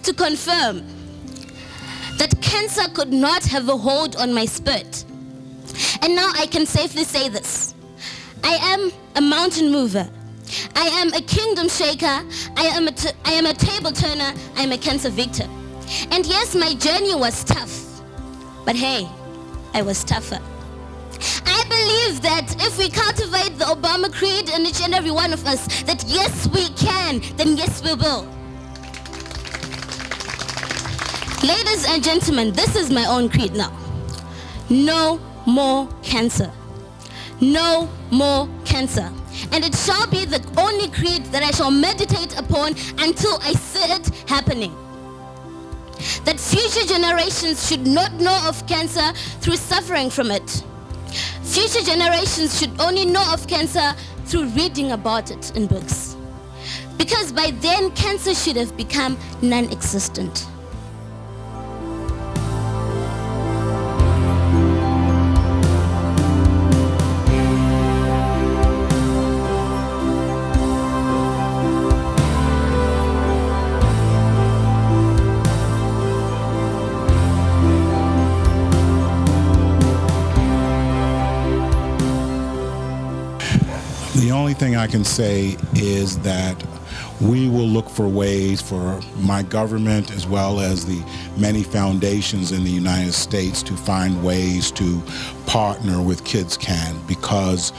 to confirm that cancer could not have a hold on my spirit. And now I can safely say this. I am a mountain mover. I am a kingdom shaker. I am a table turner. I am a cancer victor. And yes, my journey was tough. But hey, I was tougher. I believe that if we cultivate the Obama creed in each and every one of us, that yes we can, then yes we will. Ladies and gentlemen, this is my own creed now. No more cancer. No more cancer. And it shall be the only creed that I shall meditate upon until I see it happening. That future generations should not know of cancer through suffering from it. Future generations should only know of cancer through reading about it in books. Because by then, cancer should have become non-existent. The only thing I can say is that we will look for ways for my government as well as the many foundations in the United States to find ways to partner with Kids Can, because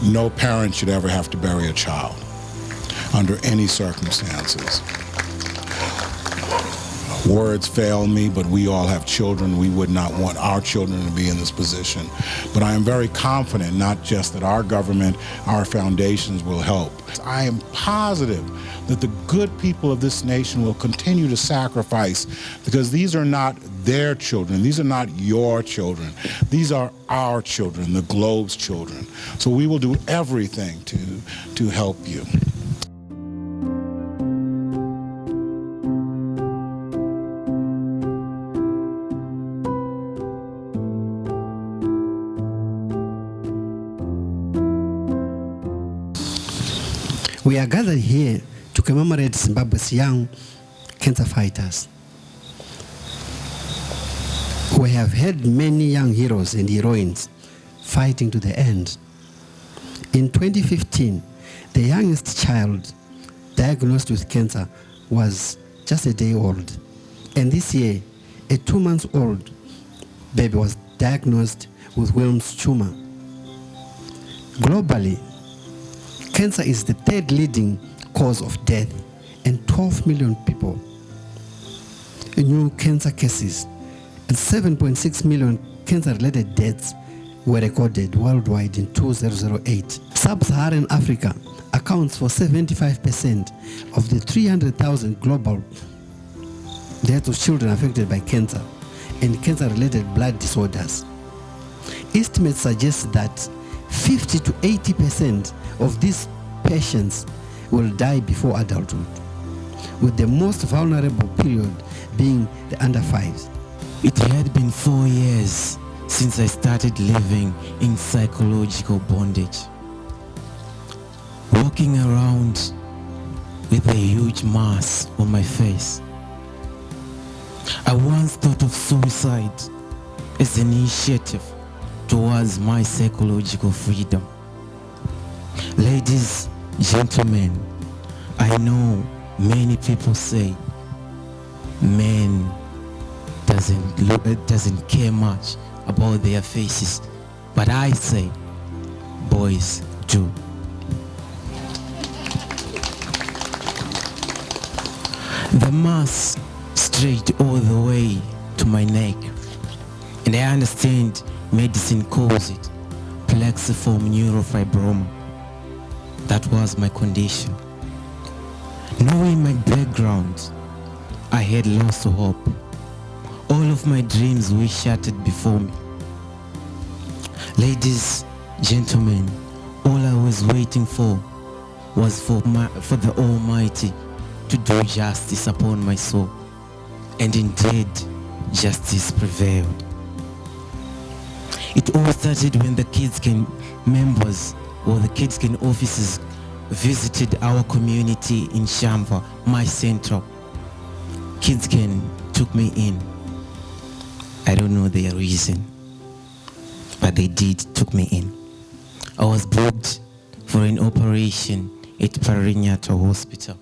no parent should ever have to bury a child under any circumstances. Words fail me, but we all have children. We would not want our children to be in this position. But I am very confident, not just that our government, our foundations will help. I am positive that the good people of this nation will continue to sacrifice, because these are not their children. These are not your children. These are our children, the globe's children. So we will do everything to help you. We are gathered here to commemorate Zimbabwe's young cancer fighters. We have had many young heroes and heroines fighting to the end. In 2015, the youngest child diagnosed with cancer was just a day old. And this year, a 2-month-old baby was diagnosed with Wilms tumor. Globally, cancer is the third leading cause of death, and 12 million people new cancer cases and 7.6 million cancer-related deaths were recorded worldwide in 2008. Sub-Saharan Africa accounts for 75% of the 300,000 global deaths of children affected by cancer and cancer-related blood disorders. Estimates suggest that 50 to 80% of these patients will die before adulthood, with the most vulnerable period being the under 5s. It had been 4 years since I started living in psychological bondage, walking around with a huge mask on my face. I once thought of suicide as an initiative towards my psychological freedom. Ladies, gentlemen, I know many people say men doesn't care much about their faces, but I say boys do. The mask stretched all the way to my neck, and I understand medicine calls it plexiform neurofibroma. That was my condition. Knowing my background, I had lost hope. All of my dreams were shattered before me. Ladies, gentlemen, all I was waiting for was for the Almighty to do justice upon my soul. And indeed, justice prevailed. It all started when the Kids Can members or the Kids Can officers visited our community in Shamva, my central. KidsCare took me in. I don't know their reason, but they took me in. I was booked for an operation at Paranato Hospital.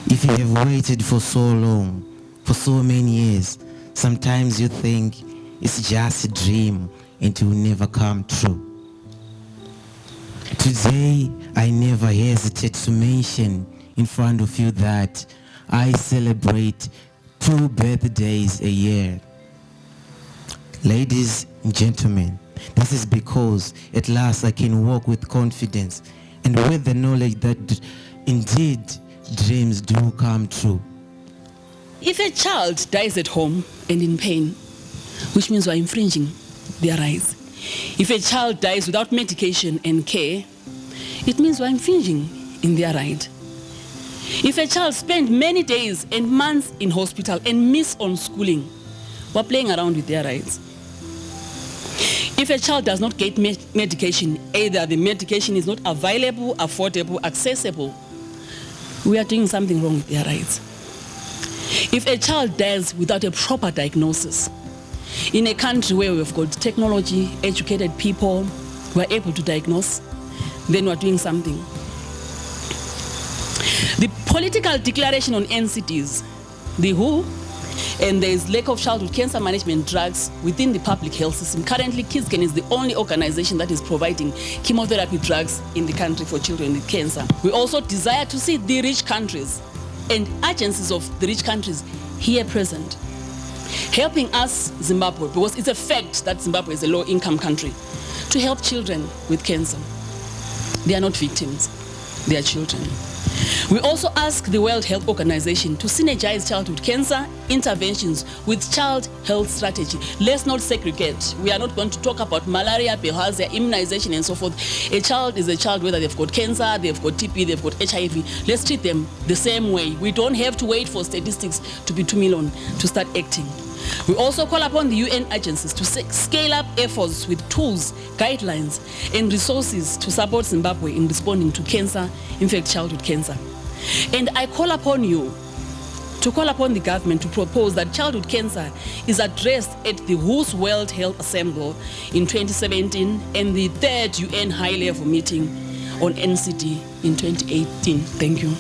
If you have waited for so long, for so many years, sometimes you think it's just a dream and it will never come true. Today, I never hesitate to mention in front of you that I celebrate 2 birthdays a year. Ladies and gentlemen, this is because at last I can walk with confidence and with the knowledge that indeed dreams do come true. If a child dies at home and in pain, which means we're infringing their rights. If a child dies without medication and care, it means we're infringing in their right. If a child spends many days and months in hospital and miss on schooling, we're playing around with their rights. If a child does not get medication, either the medication is not available, affordable, accessible, we are doing something wrong with their rights. If a child dies without a proper diagnosis, in a country where we've got technology, educated people who are able to diagnose, then we're doing something. The political declaration on NCDs, the WHO, and there is lack of childhood cancer management drugs within the public health system. Currently, KidsCare is the only organization that is providing chemotherapy drugs in the country for children with cancer. We also desire to see the rich countries and agencies of the rich countries here present, helping us, Zimbabwe, because it's a fact that Zimbabwe is a low-income country, to help children with cancer. They are not victims, they are children. We also ask the World Health Organization to synergize childhood cancer interventions with child health strategy. Let's not segregate. We are not going to talk about malaria, bilharzia, immunization, and so forth. A child is a child whether they've got cancer, they've got TB, they've got HIV. Let's treat them the same way. We don't have to wait for statistics to be 2 million to start acting. We also call upon the UN agencies to scale up efforts with tools, guidelines, and resources to support Zimbabwe in responding to cancer, in fact, childhood cancer. And I call upon you to call upon the government to propose that childhood cancer is addressed at the WHO's World Health Assembly in 2017 and the 3rd UN high-level meeting on NCD in 2018. Thank you.